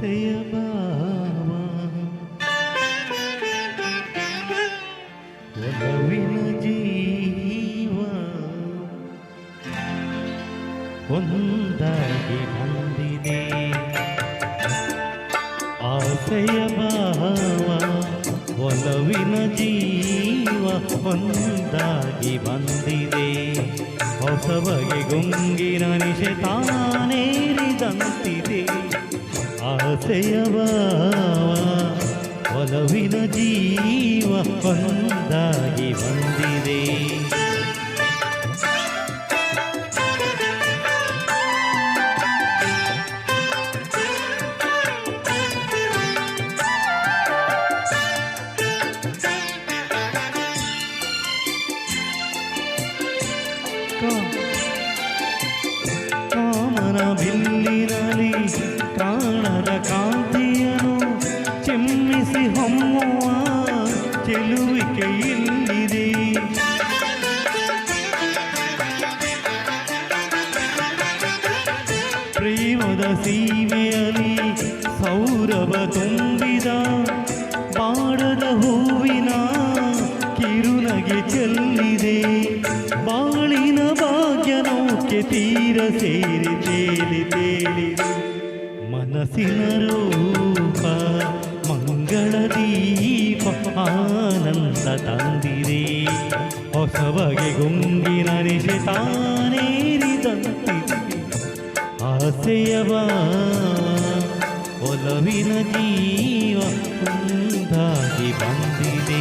ಆಸೆಯ ಭಾವ ಒಲವಿನ ಜೀವ ಒಂದಾಗಿ ಬಂದಿದೆ ಆಸೆಯ ಭಾವ ಒಲವಿನ ಜೀವ ಒಂದಾಗಿ ಬಂದಿದೆ ಹೊಸ ಬಗೆ ಗುಂಗಿನ ನಿಶೆ ತಾನೇರಿದಂತಿದೆ ಆಸೆಯ ಭಾವ ಒಲವಿನ ಜೀವ ಒಂದಾಗಿ ಬಂದಿದೆ ಕಾಮನ ಬಿಲ್ಲಿನಲ್ಲಿ ಕಾಣದ ಕಾಂತಿಯನು ಚಿಮ್ಮಿಸಿ ಹೊಮ್ಮುವ ಚೆಲುವಿಕೆ ಇಲ್ಲಿದೆ ಪ್ರೇಮದ ಸೀಮೆಯಲ್ಲಿ ಸೌರಭ ತುಂಬಿದ ಬಾಡದ ಹೂವಿನ ಕಿರುನಗೆ ಚೆಲ್ಲಿದೆ ಬಾಳಿನ ಭಾಗ್ಯ ನೌಕೆ ತೀರ ಸೇರಿ ತೇಲಿ ತೇಲಿದೆ ಮನಸ್ಸಿನ ರೂಪ ಮಂಗಳ ದೀಪ ಆನಂದ ತಂದಿದೆ ಹೊಸ ಬಗೆ ಗುಂಗಿನ ನಿಶೆ ತಾನೇರಿದಂತಿದೆ ಆಸೆಯ ಒಲವಿನ ಜೀವ ಒಂದಾಗಿ ಬಂದಿದೆ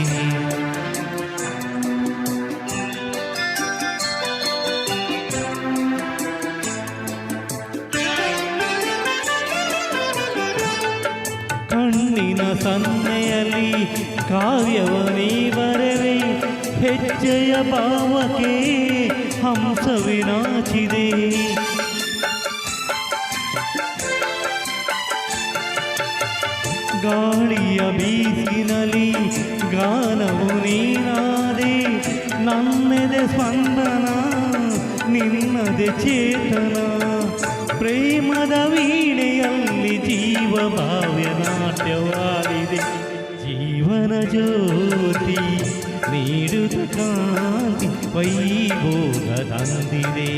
ಕಣ್ಣಿನ ಸನ್ನೆಯಲ್ಲಿ ಕಾವ್ಯವನೇ ಬರವೆ ಹೆಜ್ಜೆಯ ಭಾವಕ್ಕೆ ಹಂಸವಿನಾಚಿದೆ ಗಾಳಿಯ ಬೀಸಿನಲ್ಲಿ ಗಾನವು ನೀನಾದೆ ನನ್ನೆದೆ ಸ್ಪಂದನ ನಿನ್ನದೆ ಚೇತನ ಪ್ರೇಮದ ವೀಣೆಯಲ್ಲಿ ಜೀವ ಭಾವ್ಯ ನಾಟ್ಯವಾಗಿದೆ ಜೀವನ ಜ್ಯೋತಿ ನೀಡುತ್ತ ಕಾಂತಿ ವೈಭೋಗ ತಂದಿದೆ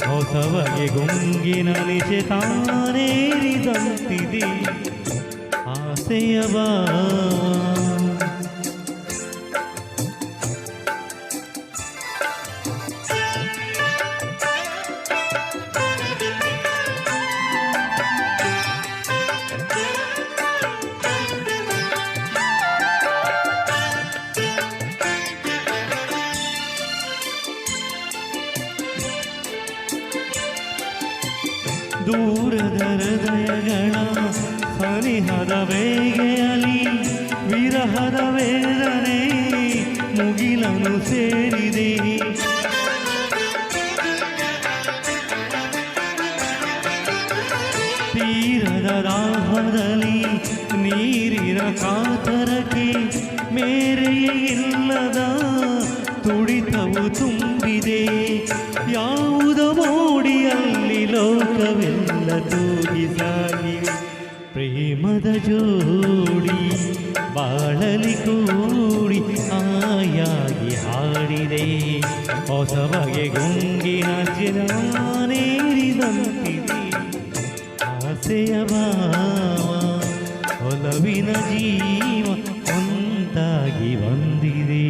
ಹೊಸ ಬಗೆ ಗುಂಗಿನ ನಿಶೆ ತಾನೇರಿದಂತಿದೆ ಆಸೆಯ ದೂರದ ಹೃದಯಗಳ ಸನಿಹದ ಬೇಗೆಯಲ್ಲಿ ವಿರಹದ ವೇದನೆ ಮುಗಿಲನು ಸೇರಿದೆ ತೀರದ ದಾಹದಲ್ಲಿ ನೀರಿನ ಕಾತರಕ್ಕೆ ಮೇರೆಯೇ ಇಲ್ಲದ ತುಡಿತವು ತುಂಬಿದೆ ಯಾವುದೋ ಮೋಡಿಯಲ್ಲಿ ಲೋಕವೆಲ್ಲ ತೂಗಿ ಸಾಗಿವೆ ಪ್ರೇಮದ ಜೋಡಿ ಬಾಳಲಿ ಕೂಡಿ ಆಯಾಗಿ ಹಾಡಿದೆ ಹೊಸ ಬಗೆ ಗುಂಗಿನ ಚಿರಾನೇರಿದಂತಿದೆ ಆಸೆಯ ಭಾವ ಒಲವಿನ ಜೀವ ಒಂದಾಗಿ ಬಂದಿದೆ